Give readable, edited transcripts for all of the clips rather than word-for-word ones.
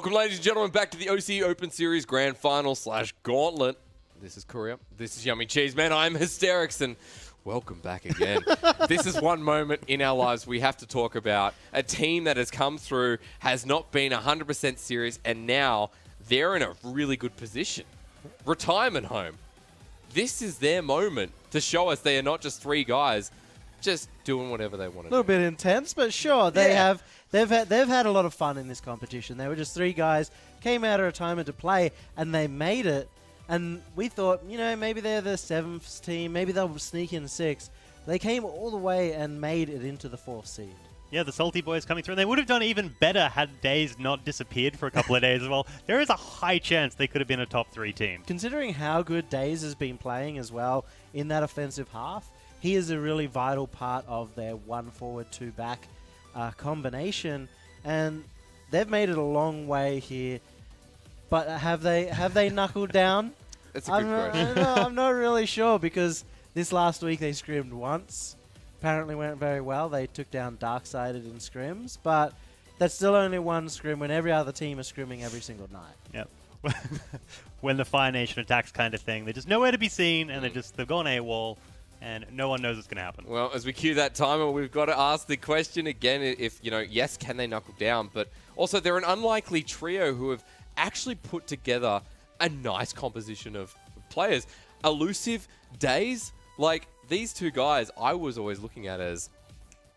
Welcome, ladies and gentlemen, back to the OCE Open Series Grand Final / Gauntlet. This is Korea. This is Yummy Cheese Man. I'm Hysterics, and welcome back again. This is one moment in our lives we have to talk about. A team that has come through, has not been 100% serious, and now they're in a really good position. Retirement home. This is their moment to show us they are not just three guys just doing whatever they want to do. A little bit intense, but sure, they've had a lot of fun in this competition. They were just three guys, came out of retirement to play, and they made it. And we thought, you know, maybe they're the 7th team, maybe they'll sneak in 6th. They came all the way and made it into the 4th seed. Yeah, the Salty Boys coming through. And they would have done even better had Days not disappeared for a couple of days as well. There is a high chance they could have been a top 3 team. Considering how good Days has been playing as well in that offensive half, he is a really vital part of their 1 forward, 2 back combination. And they've made it a long way here. But have they knuckled down? That's a good question. I'm not really sure, because this last week they scrimmed once. Apparently went very well. They took down Darksided in scrims, but that's still only one scrim when every other team is scrimming every single night. Yep. When the Fire Nation attacks kind of thing. They're just nowhere to be seen, and they've gone AWOL, and no one knows what's going to happen. Well, as we cue that timer, we've got to ask the question again, if, you know, yes, can they knuckle down? But also, they're an unlikely trio who have actually put together a nice composition of players. Elusive, Days, like these two guys I was always looking at as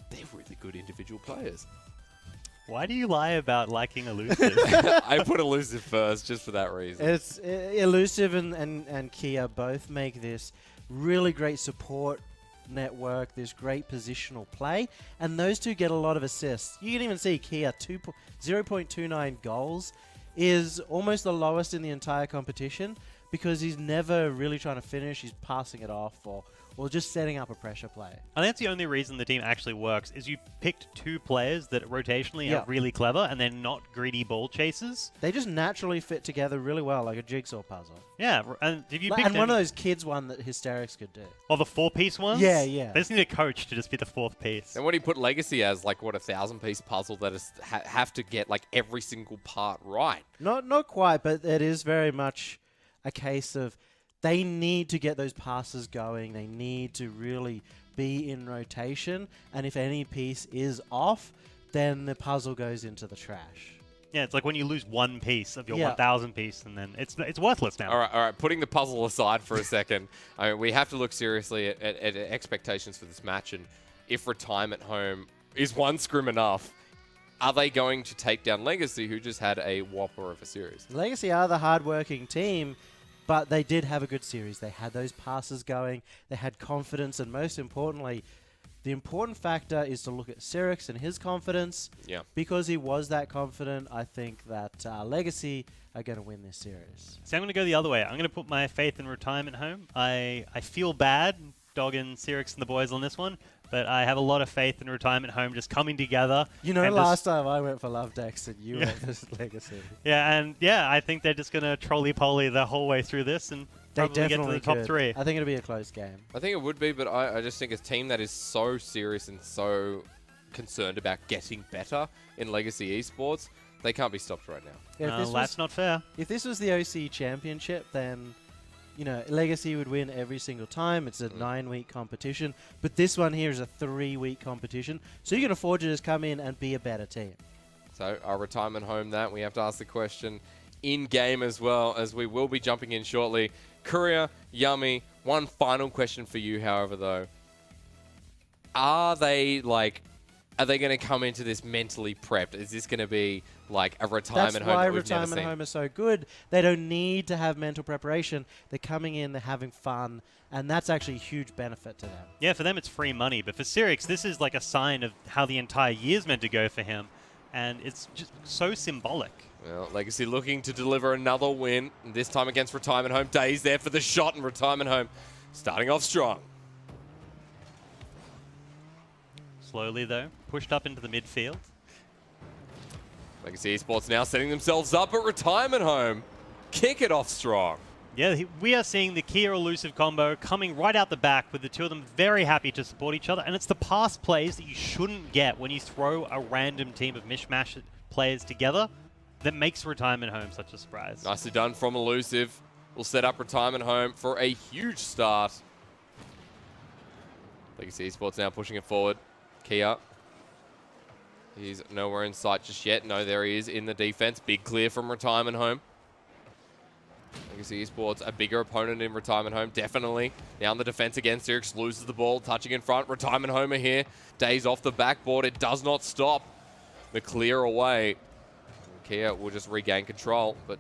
they're really good individual players. Why do you lie about liking Elusive? I put Elusive first just for that reason. It's Elusive and Kia both make this really great support network, this great positional play, and those two get a lot of assists. You can even see Kia 0.29 goals is almost the lowest in the entire competition, because he's never really trying to finish. He's passing it off or just setting up a pressure play. I think that's the only reason the team actually works, is you picked 2 players that rotationally are really clever, and they're not greedy ball chasers. They just naturally fit together really well, like a jigsaw puzzle. Yeah, and if you picked and one of those kids one that Hysterics could do. Oh, the 4-piece ones? Yeah. They just need a coach to just be the 4th piece. And when he put Legacy as like what, a 1,000-piece puzzle that is have to get like every single part right. Not quite, but it is very much a case of they need to get those passes going. They need to really be in rotation. And if any piece is off, then the puzzle goes into the trash. Yeah, it's like when you lose 1 piece of your 1,000 piece, and then it's worthless now. All right. Putting the puzzle aside for a second, I mean, we have to look seriously at expectations for this match. And if retirement home is one scrim enough, are they going to take down Legacy, who just had a whopper of a series? Legacy are the hard-working team, but they did have a good series. They had those passes going. They had confidence. And most importantly, the important factor is to look at Cyrix and his confidence. Yeah. Because he was that confident, I think that Legacy are going to win this series. So I'm going to go the other way. I'm going to put my faith in retirement home. I feel bad dogging Cyrix and the boys on this one, but I have a lot of faith in retirement home just coming together. You know, last time I went for Love Dex and you went for Legacy. Yeah, I think they're just going to trolley-poly the whole way through this and probably get to the top 3. I think it'll be a close game. I think it would be, but I just think a team that is so serious and so concerned about getting better in Legacy Esports, they can't be stopped right now. Yeah, that's not fair. If this was the OCE Championship, then, you know, Legacy would win every single time. It's a 9-week competition. But this one here is a 3-week competition. So you can afford to just come in and be a better team. So our retirement home that, we have to ask the question in-game as well, as we will be jumping in shortly. Courier, Yummy, one final question for you, however, though. Are they going to come into this mentally prepped? Is this going to be like a retirement home? That's why that we've never retirement seen? home is so good. They don't need to have mental preparation. They're coming in, they're having fun, and that's actually a huge benefit to them. Yeah, for them it's free money, but for Cyrix, this is like a sign of how the entire year's meant to go for him, and it's just so symbolic. Well, Legacy looking to deliver another win, this time against retirement home. Days there for the shot, and retirement home starting off strong. Slowly, though, pushed up into the midfield. Legacy Esports now setting themselves up at retirement home. Kick it off strong. Yeah, we are seeing the Kia Elusive combo coming right out the back with the two of them very happy to support each other. And it's the pass plays that you shouldn't get when you throw a random team of mishmash players together. that makes Retirement Home such a surprise. Nicely done from Elusive. We'll set up Retirement Home for a huge start. Legacy Esports now pushing it forward. Kia. He's nowhere in sight just yet. No, there he is in the defense. Big clear from Retirement Home. Legacy Esports, a bigger opponent in Retirement Home, definitely. Now on the defense again, Sirix loses the ball, touching in front. Retirement Home are here. Days off the backboard. It does not stop. The clear away. Kia will just regain control, but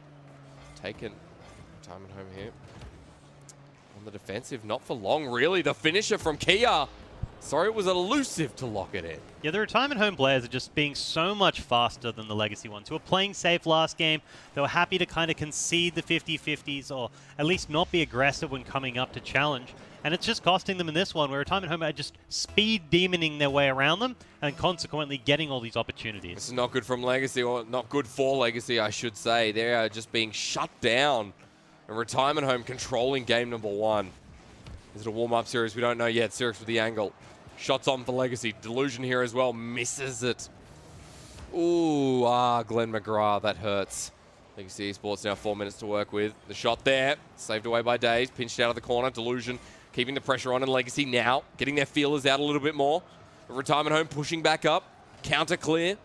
taken. Retirement Home here. On the defensive, not for long, really. The finisher from Kia. Sorry, it was Elusive to lock it in. Yeah, the Retirement Home players are just being so much faster than the Legacy ones, who were playing safe last game. They were happy to kind of concede the 50-50s, or at least not be aggressive when coming up to challenge. And it's just costing them in this one, where Retirement Home are just speed demoning their way around them, and consequently getting all these opportunities. This is not good from Legacy, or not good for Legacy, I should say. They are just being shut down. And Retirement Home controlling game number 1. Is it a warm-up series? We don't know yet. Sirix with the angle. Shots on for Legacy. Delusion here as well. Misses it. Ooh, Glenn McGrath. That hurts. Legacy Esports now 4 minutes to work with. The shot there. Saved away by Days. Pinched out of the corner. Delusion keeping the pressure on in Legacy now. Getting their feelers out a little bit more. Retirement Home pushing back up. Counter clear.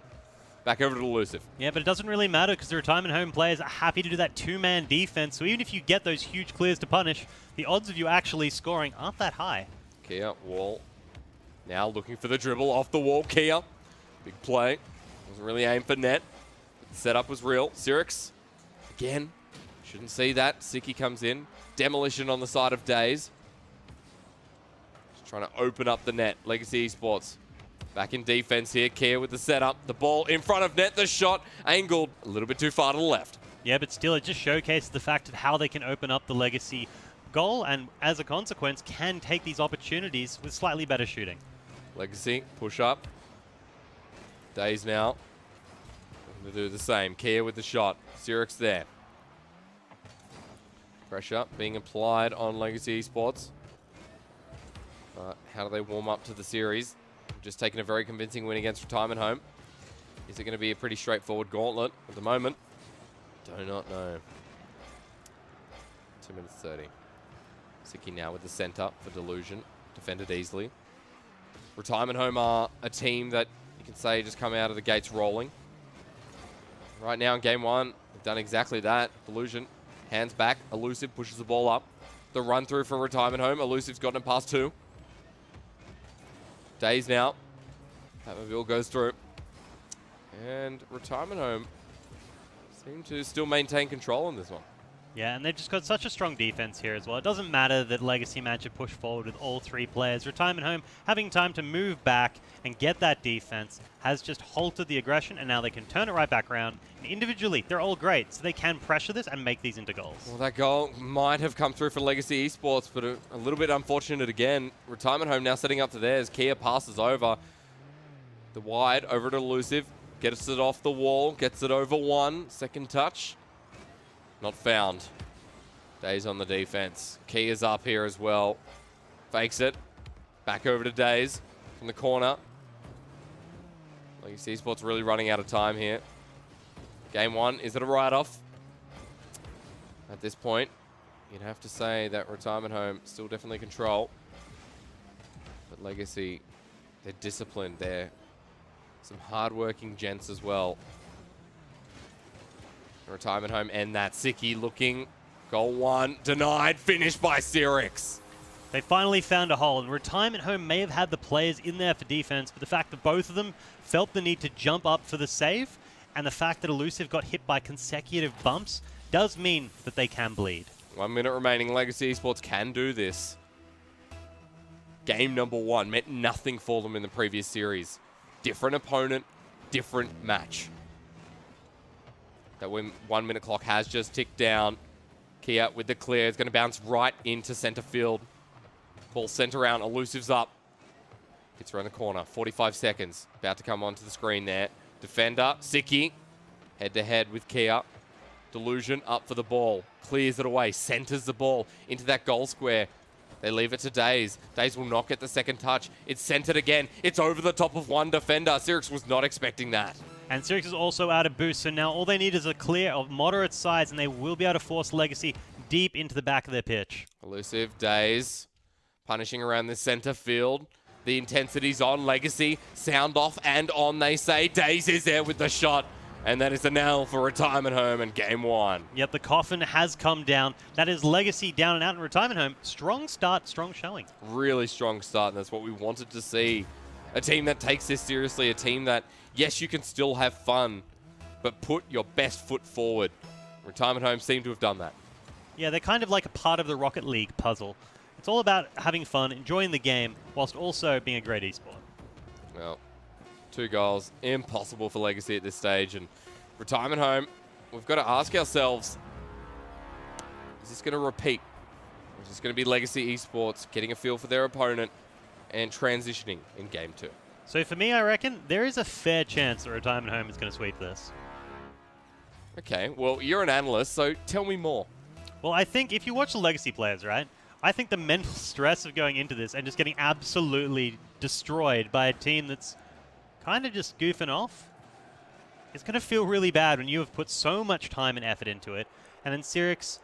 Back over to Elusive. Yeah, but it doesn't really matter because the Retirement Home players are happy to do that two-man defense. So even if you get those huge clears to punish, the odds of you actually scoring aren't that high. Kia, wall. Now looking for the dribble off the wall. Kia, big play. Wasn't really aimed for net. The setup was real. Sirix, again, shouldn't see that. Siki comes in. Demolition on the side of Days. Just trying to open up the net. Legacy Esports. Back in defense here. Kia with the setup. The ball in front of net. The shot angled a little bit too far to the left. Yeah, but still, it just showcases the fact of how they can open up the Legacy goal and, as a consequence, can take these opportunities with slightly better shooting. Legacy, push up. Days now. Looking to do the same. Kia with the shot. Sirix there. Pressure being applied on Legacy Esports. How do they warm up to the series? Just taking a very convincing win against Retirement Home. Is it going to be a pretty straightforward gauntlet at the moment? Do not know. 2 minutes 30. Siki now with the center for Delusion. Defended easily. Retirement Home are a team that you can say just come out of the gates rolling. Right now in game 1, they've done exactly that. Delusion, hands back. Elusive pushes the ball up. The run through from Retirement Home. Elusive's gotten it past 2. Days now. Batmobile goes through. And Retirement Home seem to still maintain control in this one. Yeah, and they've just got such a strong defense here as well. It doesn't matter that Legacy managed to push forward with all 3 players. Retirement Home having time to move back and get that defense has just halted the aggression, and now they can turn it right back around. And individually, they're all great, so they can pressure this and make these into goals. Well, that goal might have come through for Legacy Esports, but a little bit unfortunate again. Retirement Home now setting up to theirs. Kia passes over. The wide over to Elusive. Gets it off the wall. Gets it over 1. Second touch. Not found. Days on the defense. Kia's up here as well. Fakes it. Back over to Days from the corner. Legacy Esports really running out of time here. Game 1, is it a write-off? At this point, you'd have to say that Retirement Home still definitely control. But Legacy, they're disciplined. They're some hard-working gents as well. Retirement Home and that. Siki looking. Goal 1. Denied. Finished by Sirix. They finally found a hole, and Retirement Home may have had the players in there for defense, but the fact that both of them felt the need to jump up for the save, and the fact that Elusive got hit by consecutive bumps, does mean that they can bleed. 1 minute remaining. Legacy Esports can do this. Game number 1 meant nothing for them in the previous series. Different opponent, different match. That 1 minute clock has just ticked down. Kia with the clear. It's going to bounce right into center field. Ball sent around. Elusive's up. Gets around the corner. 45 seconds. About to come onto the screen there. Defender, Siki. Head to head with Kia. Delusion up for the ball. Clears it away. Centers the ball into that goal square. They leave it to Days. Days will not get the second touch. It's centered again. It's over the top of one defender. Sirix was not expecting that. And Sirix is also out of boost, so now all they need is a clear of moderate size, and they will be able to force Legacy deep into the back of their pitch. Elusive, Days, punishing around the center field. The intensity's on. Legacy, sound off and on, they say. Days is there with the shot. And that is a nail for Retirement Home in game 1. Yep, the coffin has come down. That is Legacy down and out in Retirement Home. Strong start, strong showing. Really strong start, and that's what we wanted to see. A team that takes this seriously, a team that, yes, you can still have fun, but put your best foot forward. Retirement Home seem to have done that. Yeah, they're kind of like a part of the Rocket League puzzle. It's all about having fun, enjoying the game, whilst also being a great esport. Well, 2 goals, impossible for Legacy at this stage. And Retirement Home, we've got to ask ourselves, is this going to repeat? Or is this going to be Legacy Esports getting a feel for their opponent and transitioning in game 2? So for me, I reckon there is a fair chance that Retirement Home is going to sweep this. Okay, well, you're an analyst, so tell me more. Well, I think if you watch the Legacy players, right, I think the mental stress of going into this and just getting absolutely destroyed by a team that's kind of just goofing off, it's going to feel really bad when you have put so much time and effort into it. And then Sirix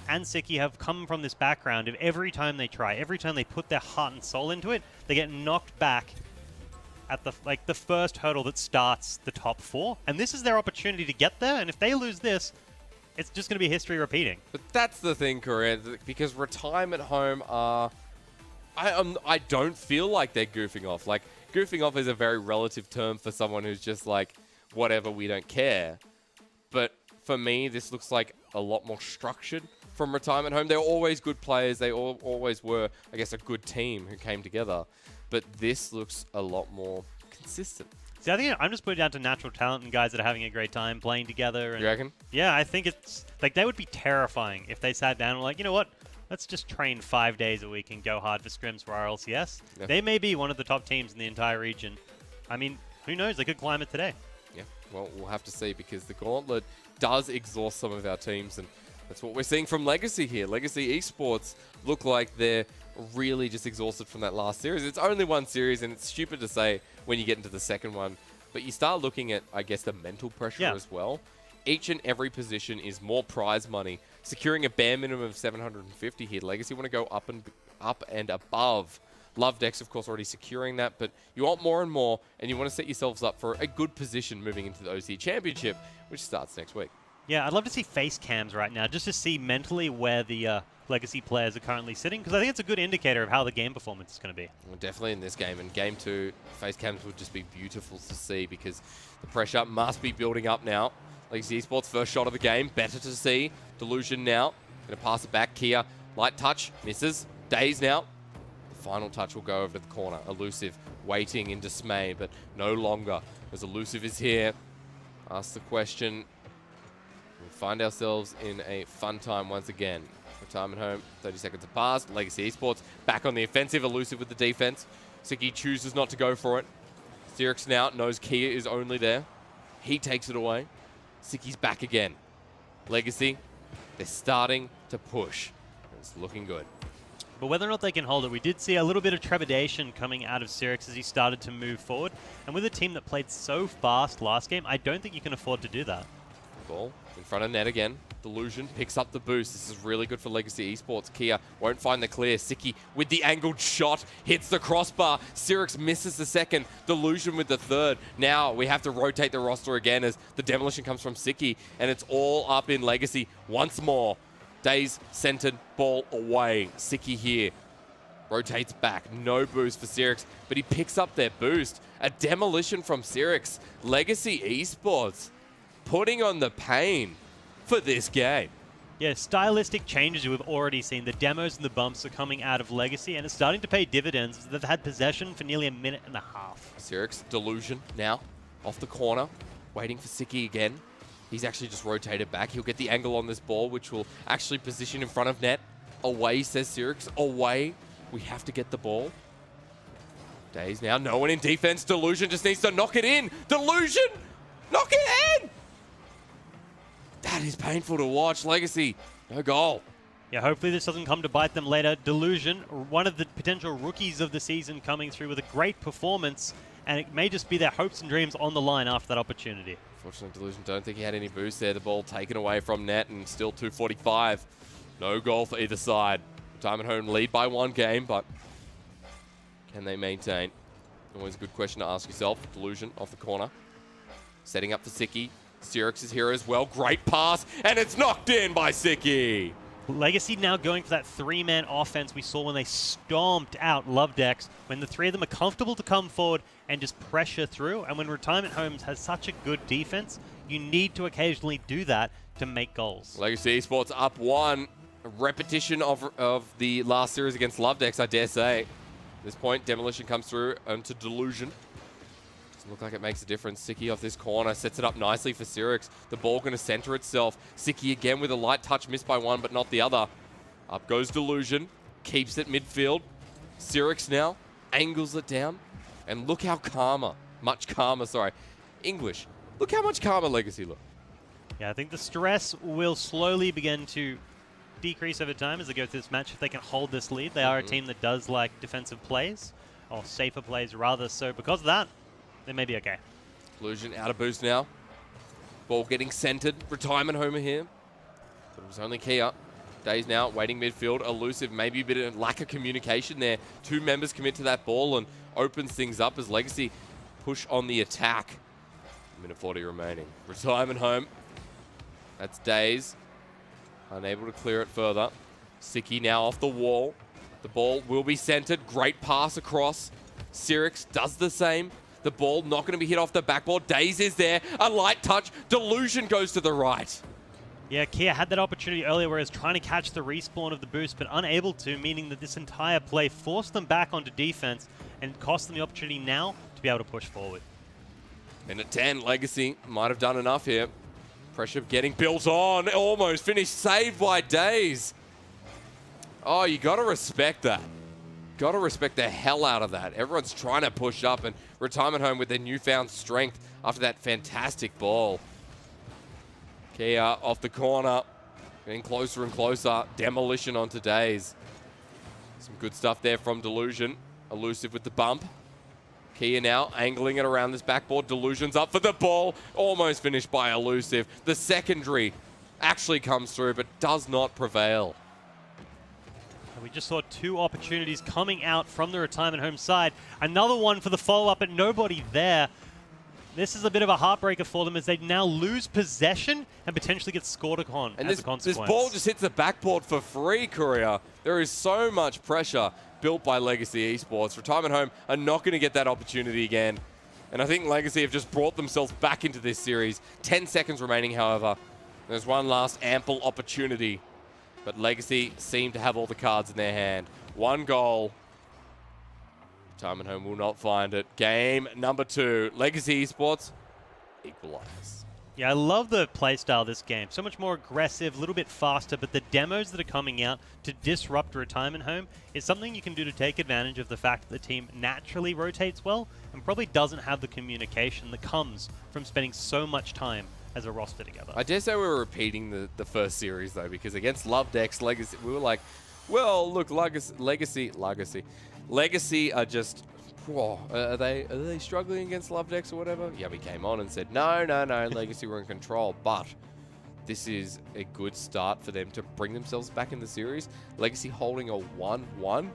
and Siki have come from this background of every time they try, every time they put their heart and soul into it, they get knocked back at the first hurdle that starts the top 4. And this is their opportunity to get there. And if they lose this, it's just going to be history repeating. But that's the thing, Korea, because Retirement Home are... I don't feel like they're goofing off. Like, goofing off is a very relative term for someone who's just like, whatever, we don't care. But for me, this looks like a lot more structured from Retirement Home. They're always good players. They always were, I guess, a good team who came together. But this looks a lot more consistent. See, I think I'm just putting it down to natural talent and guys that are having a great time playing together. And you reckon? Yeah, I think it's like they would be terrifying if they sat down and were like, you know what? Let's just train 5 days a week and go hard for scrims for our LCS. Yeah. They may be one of the top teams in the entire region. I mean, who knows? They could climb it today. Yeah, well, we'll have to see because the Gauntlet does exhaust some of our teams, and that's what we're seeing from Legacy here. Legacy Esports look like they're really just exhausted from that last series. It's only one series, and it's stupid to say when you get into the second one, but you start looking at, I guess, the mental pressure as well. Each and every position is more prize money. Securing a bare minimum of 750 here. Legacy want to go up and above. Love Dex, of course, already securing that, but you want more and more, and you want to set yourselves up for a good position moving into the OCE Championship, which starts next week. Yeah, I'd love to see face cams right now, just to see mentally where the Legacy players are currently sitting, because I think it's a good indicator of how the game performance is going to be. Well, definitely in this game. In Game 2, face cams would just be beautiful to see because the pressure must be building up now. Legacy Esports, first shot of the game, better to see. Delusion now, going to pass it back. Kia, light touch, misses. Days now. The final touch will go over to the corner. Elusive, waiting in dismay, but no longer, as Elusive is here. Ask the question. We find ourselves in a fun time once again. Retirement Home, 30 seconds have passed. Legacy Esports back on the offensive. Elusive with the defense. Siki chooses not to go for it. Sirix now knows Kia is only there. He takes it away. Siki's back again. Legacy, they're starting to push. It's looking good. But whether or not they can hold it, we did see a little bit of trepidation coming out of Sirix as he started to move forward. And with a team that played so fast last game, I don't think you can afford to do that. Ball in front of net again. Delusion picks up the boost. This is really good for Legacy Esports. Kia won't find the clear. Siki with the angled shot hits the crossbar. Sirix misses the second. Delusion with the third. Now we have to rotate the roster again as the demolition comes from Siki, and it's all up in Legacy once more. Days centered, ball away. Siki here rotates back. No boost for Sirix, but he picks up their boost. A demolition from Sirix. Legacy Esports putting on the pain for this game. Yeah, stylistic changes we've already seen. The demos and the bumps are coming out of Legacy, and it's starting to pay dividends. They've had possession for nearly a minute and a half. Sirix, Delusion now, off the corner, waiting for Siki again. He's actually just rotated back. He'll get the angle on this ball, which will actually position in front of net. Away, says Sirix. Away. We have to get the ball. Days now, no one in defense. Delusion just needs to knock it in. Delusion! Knock it in! That is painful to watch. Legacy, no goal. Yeah, hopefully this doesn't come to bite them later. Delusion, one of the potential rookies of the season, coming through with a great performance. and it may just be their hopes and dreams on the line after that opportunity. Fortunately, Delusion don't think he had any boost there. The ball taken away from net and still 2:45. No goal for either side. Retirement Home lead by 1 game, but can they maintain? Always a good question to ask yourself. Delusion off the corner. Setting up for Siki. Sirix is here as well. Great pass, and it's knocked in by Siki. Legacy now going for that 3-man offense we saw when they stomped out Lovedex, when the 3 of them are comfortable to come forward and just pressure through. And when Retirement Homes has such a good defense, you need to occasionally do that to make goals. Legacy Esports up 1. A repetition of the last series against Lovedex, I dare say. At this point, Demolition comes through onto Delusion. Doesn't look like it makes a difference. Siki off this corner sets it up nicely for Sirix. The ball going to center itself. Siki again with a light touch, missed by 1, but not the other. Up goes Delusion. Keeps it midfield. Sirix now angles it down. And look how much calmer, English. Look how much calmer Legacy look. Yeah, I think the stress will slowly begin to decrease over time as they go through this match if they can hold this lead. They are a team that does like defensive plays, or safer plays rather, so because of that, they may be okay. Delusion out of boost now. Ball getting centered. Retirement Home here. But it was only Kia. Days now waiting midfield. Elusive, maybe a bit of lack of communication there. 2 members commit to that ball and opens things up as Legacy push on the attack. Minute 40 remaining. Retirement Home. That's Days. Unable to clear it further. Siki now off the wall. The ball will be centered. Great pass across. Sirix does the same. The ball not going to be hit off the backboard. Days is there. A light touch. Delusion goes to the right. Yeah, Kia had that opportunity earlier where he was trying to catch the respawn of the boost, but unable to, meaning that this entire play forced them back onto defense and cost them the opportunity now to be able to push forward. Minute 10, Legacy might have done enough here. Pressure getting built on. Almost finished. Saved by Days. Oh, you got to respect that. Got to respect the hell out of that. Everyone's trying to push up, and Retirement Home with their newfound strength after that fantastic ball. Kia off the corner. Getting closer and closer. Demolition onto Days. Some good stuff there from Delusion. Elusive with the bump. Kia now angling it around this backboard. Delusion's up for the ball. Almost finished by Elusive. The secondary actually comes through, but does not prevail. We just saw 2 opportunities coming out from the Retirement Home side. Another one for the follow-up, but nobody there. This is a bit of a heartbreaker for them as they now lose possession and potentially get scored upon as a consequence. This ball just hits the backboard for free, Korea. There is so much pressure built by Legacy Esports. Retirement Home are not going to get that opportunity again. And I think Legacy have just brought themselves back into this series. 10 seconds remaining, however. There's one last ample opportunity. But Legacy seem to have all the cards in their hand. 1 goal. Retirement Home will not find it. Game number 2. Legacy Esports equalize. Yeah, I love the playstyle of this game. So much more aggressive, a little bit faster, but the demos that are coming out to disrupt Retirement Home is something you can do to take advantage of the fact that the team naturally rotates well and probably doesn't have the communication that comes from spending so much time as a roster together. I dare say we were repeating the first series, though, because against Lovedex, Legacy, we were like, well, look, Legacy are just... Whoa, are they struggling against Lovedex or whatever? Yeah, we came on and said, no, Legacy were in control, but this is a good start for them to bring themselves back in the series. Legacy holding a 1-1.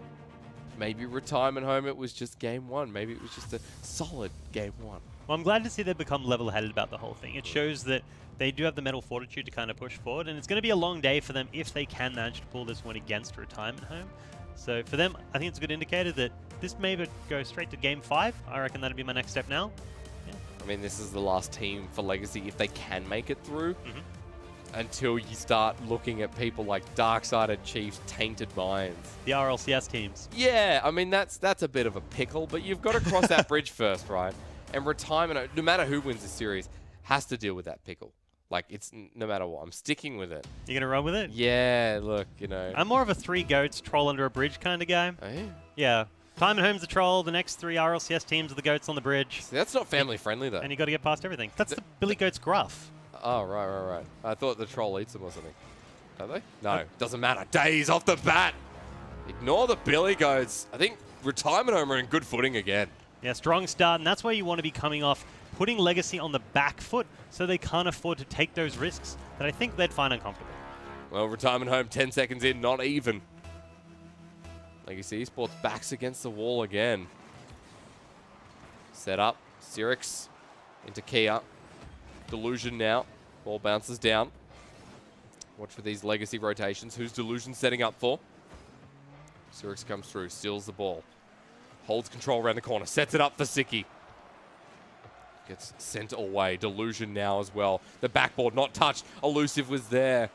Maybe Retirement Home, it was just game 1. Maybe it was just a solid game 1. Well, I'm glad to see they've become level-headed about the whole thing. It shows that they do have the mental fortitude to kind of push forward, and it's going to be a long day for them if they can manage to pull this one against Retirement Home. So for them, I think it's a good indicator that this may go straight to Game 5. I reckon that'd be my next step now. Yeah. I mean, this is the last team for Legacy if they can make it through. Until you start looking at people like Dark-Sided Chiefs, Tainted Minds. The RLCS teams. Yeah, I mean, that's a bit of a pickle, but you've got to cross that bridge first, right? And Retirement, no matter who wins the series, has to deal with that pickle. Like, it's no matter what. I'm sticking with it. You gonna run with it? Yeah, look, you know. I'm more of a 3 goats, troll under a bridge kind of guy. Oh, yeah? Yeah. Retirement Home's the troll, the next 3 RLCS teams are the goats on the bridge. See, that's not family friendly, though. And you got to get past everything. That's the Billy Goat's gruff. Oh, right. I thought the troll eats them or something. Don't they? No, doesn't matter. Days off the bat. Ignore the Billy Goats. I think Retirement Home are in good footing again. Yeah, strong start, and that's where you want to be coming off, putting Legacy on the back foot so they can't afford to take those risks that I think they'd find uncomfortable. Well, retirement home 10 seconds in, not even. Legacy Esports backs against the wall again. Set up, Sirix into Kia. Delusion now, ball bounces down. Watch for these Legacy rotations. Who's Delusion setting up for? Sirix comes through, steals the ball. Holds control around the corner, sets it up for Siki. Gets sent away. Delusion now as well. The backboard not touched. Elusive was there.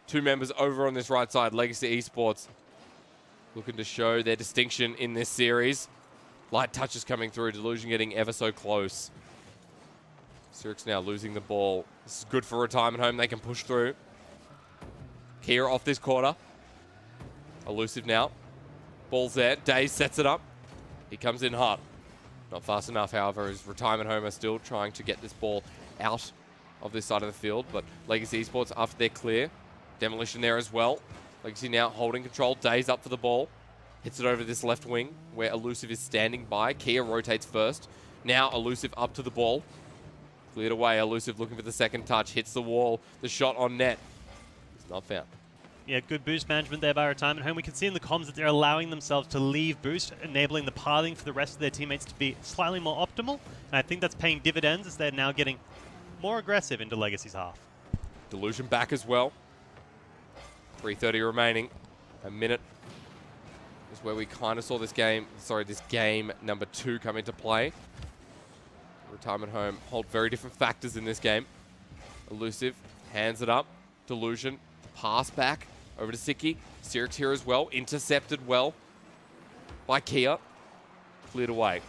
Two members over on this right side. Legacy Esports looking to show their distinction in this series. Light touches coming through. Delusion getting ever so close. Sirix now losing the ball. This is good for retirement home. They can push through. Kia off this quarter. Elusive now. Ball's there. Daze sets it up. He comes in hot. Not fast enough, however, as retirement home are still trying to get this ball out of this side of the field. But Legacy Esports, after they're clear, demolition there as well. Legacy now holding control. Daze up for the ball. Hits it over this left wing where Elusive is standing by. Kia rotates first. Now Elusive up to the ball. Cleared away. Elusive looking for the second touch. Hits the wall. The shot on net. It's not found. Yeah, good boost management there by retirement home. We can see in the comms that they're allowing themselves to leave boost, enabling the pathing for the rest of their teammates to be slightly more optimal. And I think that's paying dividends as they're now getting more aggressive into Legacy's half. Delusion back as well. 3:30 remaining. A minute is where we kind of saw this game, this game number 2 come into play. Retirement home hold very different factors in this game. Elusive hands it up. Delusion, pass back over to Siki. Sirix here as well. Intercepted well by Kia. Cleared away.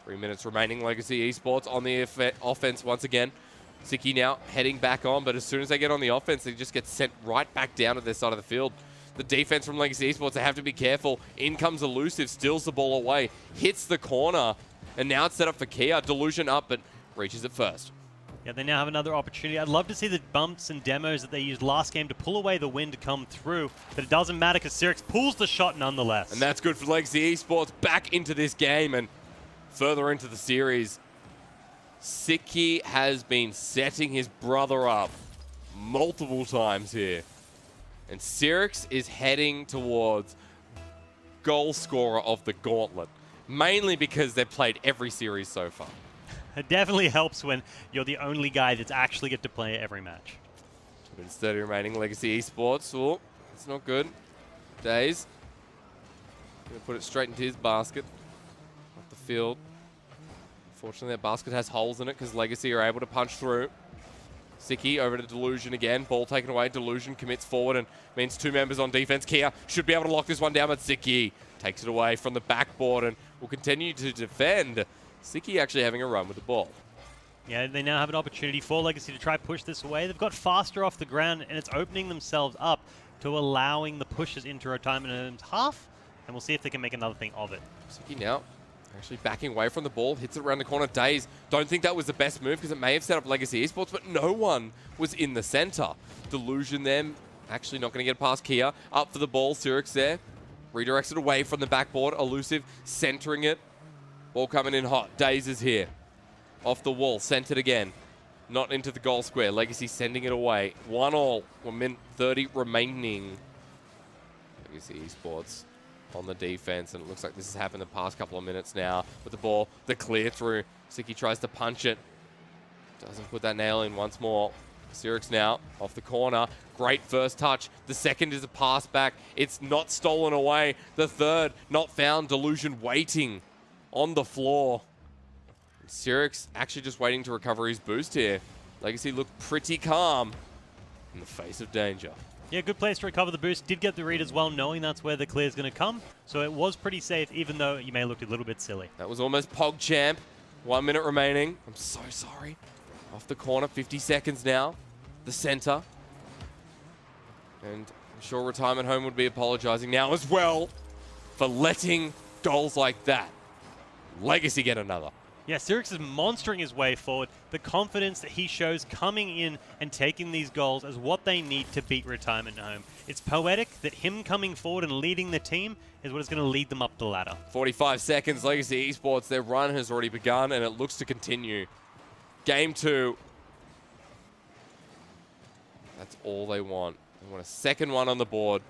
3 minutes remaining. Legacy Esports on the offense once again. Siki now heading back on, but as soon as they get on the offense, they just get sent right back down to their side of the field. The defense from Legacy Esports, they have to be careful. In comes Elusive, steals the ball away, hits the corner, and now it's set up for Kia. Delusion up, but reaches it first. Yeah, they now have another opportunity. I'd love to see the bumps and demos that they used last game to pull away the wind to come through, but it doesn't matter because Sirix pulls the shot nonetheless. And that's good for Legacy Esports back into this game and further into the series. Siki has been setting his brother up multiple times here. And Sirix is heading towards goal scorer of the gauntlet, mainly because they've played every series so far. It definitely helps when you're the only guy that's actually get to play every match. 2 minutes 30 remaining. Legacy Esports. Oh, it's not good. Daze. Gonna put it straight into his basket. Off the field. Unfortunately, that basket has holes in it because Legacy are able to punch through. Siki over to Delusion again. Ball taken away. Delusion commits forward and means 2 members on defense. Kia should be able to lock this one down, but Siki takes it away from the backboard and will continue to defend. Siki actually having a run with the ball. Yeah, they now have an opportunity for Legacy to try push this away. They've got faster off the ground, and it's opening themselves up to allowing the pushes into retirement home's half, and we'll see if they can make another thing of it. Siki now actually backing away from the ball, hits it around the corner. Daze, don't think that was the best move because it may have set up Legacy Esports, but no one was in the center. Delusion them, actually not going to get past Kia. Up for the ball, Sirix there. Redirects it away from the backboard. Elusive centering it. Ball coming in hot. Daze is here. Off the wall, sent it again. Not into the goal square. Legacy sending it away. 1-1. 1 minute 30 remaining. Legacy Esports on the defense, and it looks like this has happened the past couple of minutes now. With the ball, the clear through. Siki tries to punch it. Doesn't put that nail in once more. Sirix now off the corner. Great first touch. The second is a pass back. It's not stolen away. The third not found. Delusion waiting on the floor. Sirix actually just waiting to recover his boost here. Legacy looked pretty calm in the face of danger. Yeah, good place to recover the boost. Did get the read as well, knowing that's where the clear is going to come. So it was pretty safe, even though you may have looked a little bit silly. That was almost PogChamp. 1 minute remaining. I'm so sorry. Off the corner, 50 seconds now. The center. And I'm sure Retirement Home would be apologizing now as well for letting goals like that. Legacy get another. Yeah, Sirix is monstering his way forward. The confidence that he shows coming in and taking these goals is what they need to beat Retirement Home. It's poetic that him coming forward and leading the team is what is going to lead them up the ladder. 45 seconds, Legacy Esports, their run has already begun and it looks to continue. Game 2. That's all they want. They want a second one on the board.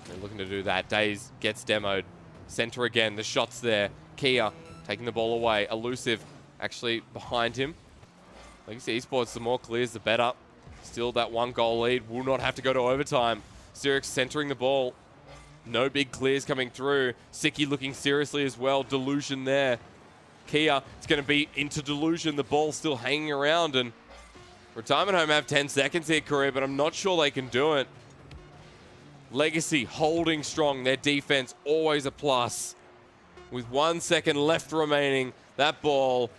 They're looking to do that. Daze gets demoed. Center again, the shot's there. Kia taking the ball away. Elusive actually behind him. Legacy Esports, the more clears, the better. Still that 1-goal lead. Will not have to go to overtime. Sirix centering the ball. No big clears coming through. Siki looking seriously as well. Delusion there. Kia, it's going to be into Delusion. The ball still hanging around. And Retirement Home have 10 seconds here, Korea, but I'm not sure they can do it. Legacy holding strong. Their defense always a plus. With 1 second left remaining, that ball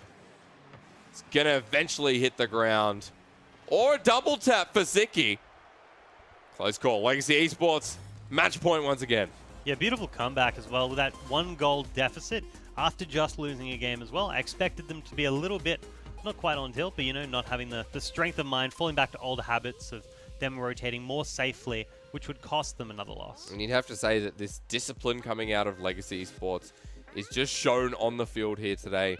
is going to eventually hit the ground. Or a double tap for Siki. Close call. Legacy Esports, match point once again. Yeah, beautiful comeback as well with that 1-goal deficit after just losing a game as well. I expected them to be a little bit, not quite on tilt, but, you know, not having the strength of mind, falling back to older habits of them rotating more safely, which would cost them another loss. And you'd have to say that this discipline coming out of Legacy Esports is just shown on the field here today.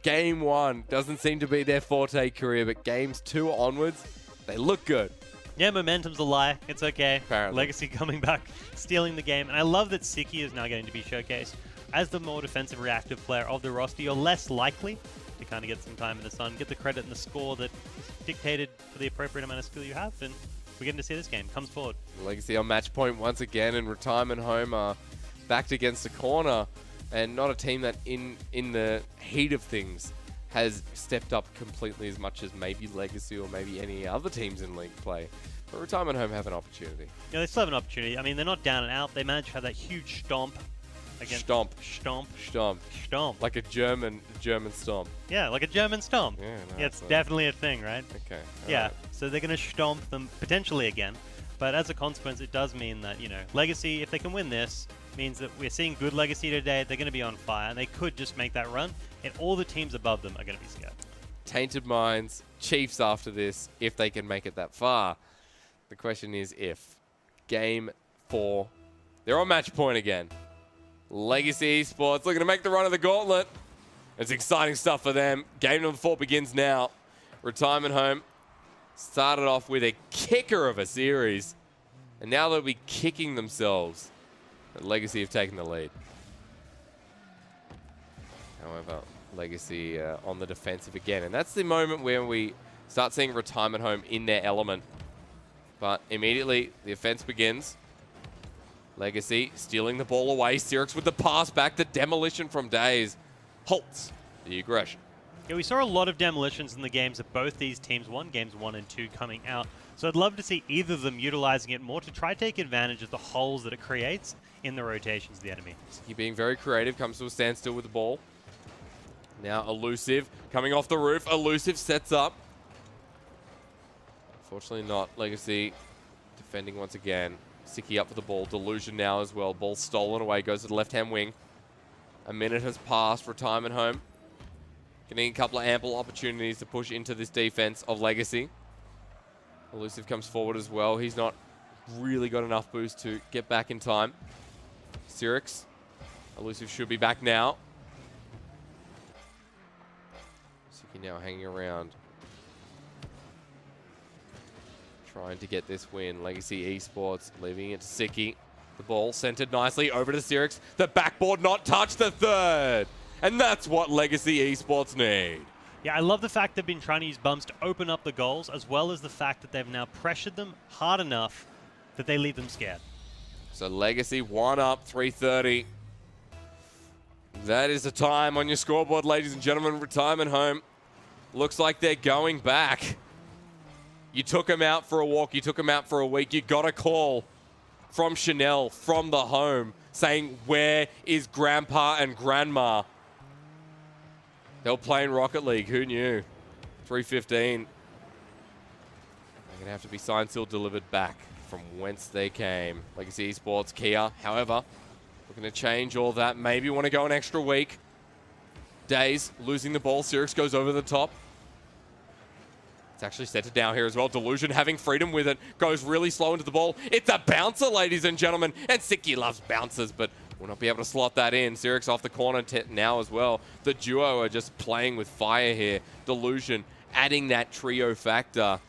Game 1 doesn't seem to be their forte career, but games 2 onwards, they look good. Yeah, momentum's a lie. It's okay. Apparently. Legacy coming back, stealing the game. And I love that Siki is now going to be showcased. As the more defensive reactive player of the roster, you're less likely to kind of get some time in the sun, get the credit and the score that is dictated for the appropriate amount of skill you have. And we're getting to see this game. Comes forward. Legacy on match point once again, and Retirement Home are backed against the corner. And not a team that in the heat of things has stepped up completely as much as maybe Legacy or maybe any other teams in league play. But Retirement Home have an opportunity. Yeah, they still have an opportunity. I mean, they're not down and out. They managed to have that huge stomp against Stomp. Stomp. Like a German stomp. Yeah, like a German stomp. Yeah, no, Yeah, it's definitely a thing, right? Okay. Yeah, alright. so they're going to stomp them potentially again. But as a consequence, it does mean that, you know, Legacy, if they can win this, means that we're seeing good Legacy today. They're going to be on fire, and they could just make that run, and all the teams above them are going to be scared. Tainted Minds, Chiefs after this, if they can make it that far. The question is if. Game 4. They're on match point again. Legacy Esports looking to make the run of the gauntlet. It's exciting stuff for them. Game number 4 begins now. Retirement Home started off with a kicker of a series, and now they'll be kicking themselves. But Legacy have taken the lead. However, Legacy on the defensive again. And that's the moment where we start seeing Retirement Home in their element. But immediately, the offense begins. Legacy stealing the ball away. Sirix with the pass back. The demolition from Daze halts the aggression. Yeah, we saw a lot of demolitions in the games that both these teams won, games 1 and 2 coming out. So I'd love to see either of them utilizing it more to try to take advantage of the holes that it creates in the rotations of the enemy. He being very creative, comes to a standstill with the ball. Now Elusive coming off the roof. Elusive sets up. Unfortunately not. Legacy defending once again. Siki up for the ball. Delusion now as well. Ball stolen away. Goes to the left-hand wing. A minute has passed. Retirement Home getting a couple of ample opportunities to push into this defense of Legacy. Elusive comes forward as well. He's not really got enough boost to get back in time. Sirix. Elusive should be back now. Siki now hanging around. Trying to get this win. Legacy Esports leaving it to Siki. The ball centered nicely over to Sirix. The backboard not touched, the third. And that's what Legacy Esports need. Yeah, I love the fact they've been trying to use bumps to open up the goals, as well as the fact that they've now pressured them hard enough that they leave them scared. So Legacy 1 up, 3:30. That is the time on your scoreboard, ladies and gentlemen. Retirement Home looks like they're going back. You took them out for a walk. You took them out for a week. You got a call from Chanel, from the home, saying, where is Grandpa and Grandma? They were playing Rocket League. Who knew? 3:15. They're going to have to be signed, sealed, delivered back from whence they came. Legacy Esports, Kia, however, looking to change all that. Maybe want to go an extra week. Days losing the ball. Sirix goes over the top. It's actually centered down here as well. Delusion having freedom with it. Goes really slow into the ball. It's a bouncer, ladies and gentlemen. And Siki loves bouncers, but will not be able to slot that in. Sirix off the corner now as well. The duo are just playing with fire here. Delusion adding that trio factor.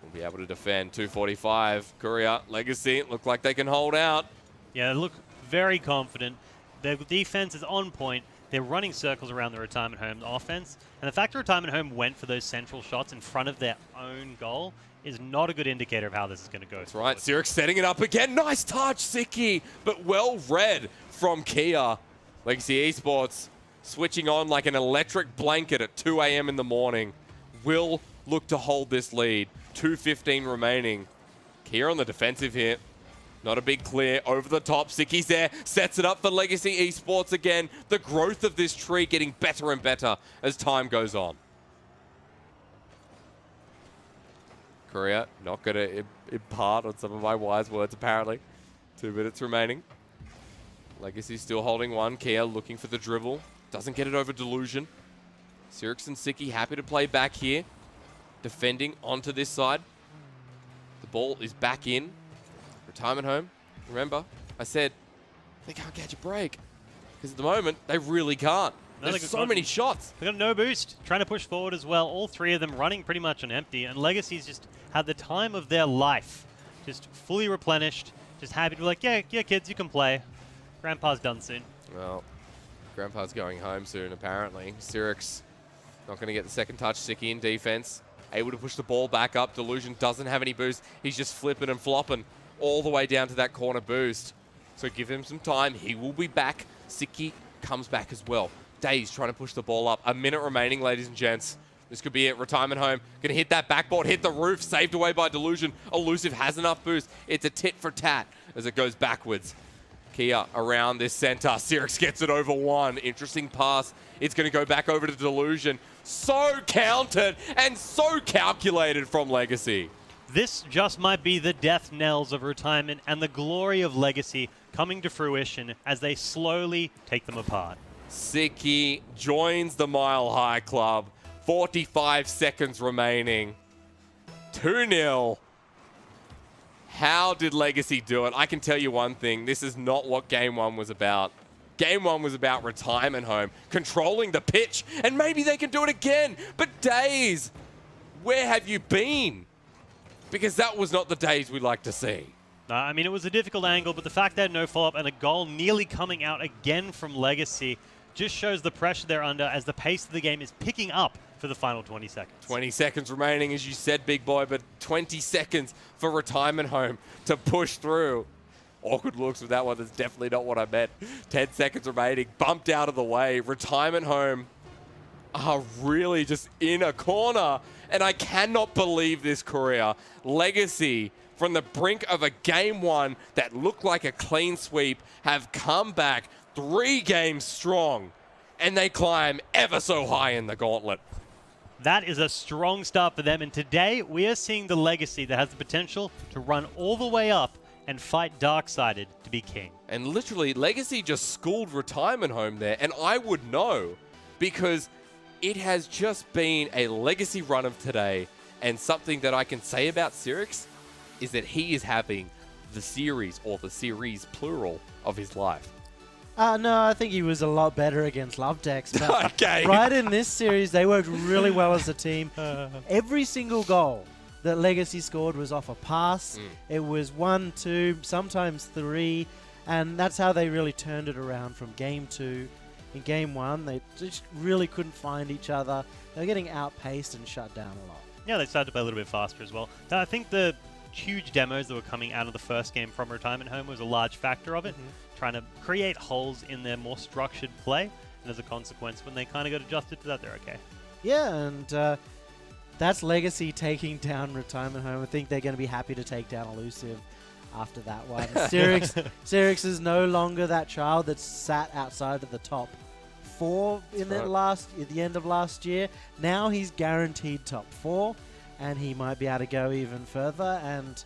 Will be able to defend. 245. Courier, Legacy, look like they can hold out. Yeah, they look very confident. Their defense is on point. They're running circles around the Retirement Home offense. And the fact that Retirement Home went for those central shots in front of their own goal is not a good indicator of how this is going to go. That's right. Sirix setting it up again. Nice touch, Siki. But well read from Kia. Legacy Esports switching on like an electric blanket at 2 a.m. in the morning. Will look to hold this lead. 2:15 remaining. Kia on the defensive here. Not a big clear. Over the top. Siki's there. Sets it up for Legacy Esports again. The growth of this tree getting better and better as time goes on. Korea not going to impart on some of my wise words, apparently. 2 minutes remaining. Legacy still holding one. Kia looking for the dribble. Doesn't get it over Delusion. Sirix and Siki happy to play back here. Defending onto this side. The ball is back in. Retirement Home. Remember, I said they can't catch a break. Because at the moment, they really can't. No, There's so many shots. They got no boost. Trying to push forward as well. All three of them running pretty much on empty. And Legacy's just had the time of their life. Just fully replenished. Just happy to be like, yeah, kids, you can play. Grandpa's done soon. Well, Grandpa's going home soon, apparently. Sirix not going to get the second touch. Siki in defense. Able to push the ball back up. Delusion doesn't have any boost. He's just flipping and flopping all the way down to that corner boost. So give him some time. He will be back. Siki comes back as well. Days trying to push the ball up. A minute remaining, ladies and gents. This could be it. Retirement Home. Going to hit that backboard. Hit the roof. Saved away by Delusion. Elusive has enough boost. It's a tit for tat as it goes backwards. Kia around this center. Sirix gets it over one. Interesting pass. It's going to go back over to Delusion. So countered and so calculated from Legacy. This just might be the death knells of Retirement and the glory of Legacy coming to fruition as they slowly take them apart. Siki joins the Mile High Club. 45 seconds remaining. 2-0. How did Legacy do it? I can tell you one thing. This is not what Game 1 was about. Game 1 was about Retirement Home, controlling the pitch, and maybe they can do it again. But Days, where have you been? Because that was not the Days we'd like to see. I mean, it was a difficult angle, but the fact that no follow-up and a goal nearly coming out again from Legacy just shows the pressure they're under as the pace of the game is picking up for the final 20 seconds. 20 seconds remaining, as you said, big boy, but 20 seconds for Retirement Home to push through. Awkward looks with that one. That's definitely not what I meant. 10 seconds remaining. Bumped out of the way. Retirement Home are really just in a corner. And I cannot believe this, Korea. Legacy, from the brink of a Game 1 that looked like a clean sweep, have come back 3 games strong. And they climb ever so high in the gauntlet. That is a strong start for them. And today, we are seeing the Legacy that has the potential to run all the way up and fight Darksided to be king. And literally, Legacy just schooled Retirement Home there. And I would know, because it has just been a Legacy run of today. And something that I can say about Sirix is that he is having the series, or the series plural, of his life. No, I think he was a lot better against Lovedex. But Okay. right in this series, they worked really well as a team. Every single goal that Legacy scored was off a pass. It was 1, 2, sometimes 3. And that's how they really turned it around from Game 2. In Game 1, they just really couldn't find each other. They were getting outpaced and shut down a lot. Yeah, they started to play a little bit faster as well. I think the huge demos that were coming out of the first game from Retirement Home was a large factor of it, trying to create holes in their more structured play. And as a consequence, when they kind of got adjusted to that, they're okay. Yeah, and that's Legacy taking down Retirement Home. I think they're going to be happy to take down Elusive after that one. Sirix is no longer that child that sat outside of the top 4 in at the end of last year. Now he's guaranteed top 4, and he might be able to go even further. And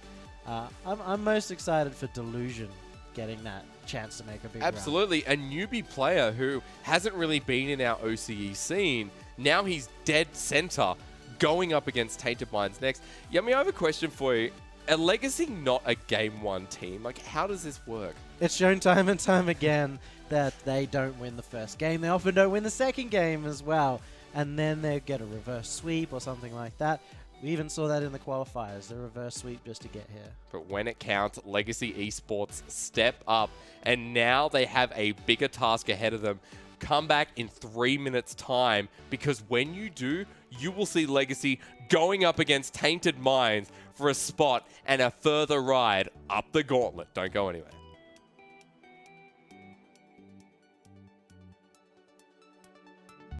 I'm most excited for Delusion getting that chance to make a big Absolutely. A newbie player who hasn't really been in our OCE scene. Now he's dead center going up against Tainted Minds next. Yummy, I have a question for you. Are Legacy not a Game 1 team? Like, how does this work? It's shown time and time again that they don't win the first game. They often don't win the second game as well. And then they get a reverse sweep or something like that. We even saw that in the qualifiers, the reverse sweep just to get here. But when it counts, Legacy Esports step up, and now they have a bigger task ahead of them. Come back in 3 minutes' time, because when you do, you will see Legacy going up against Tainted Minds for a spot and a further ride up the gauntlet. Don't go anywhere.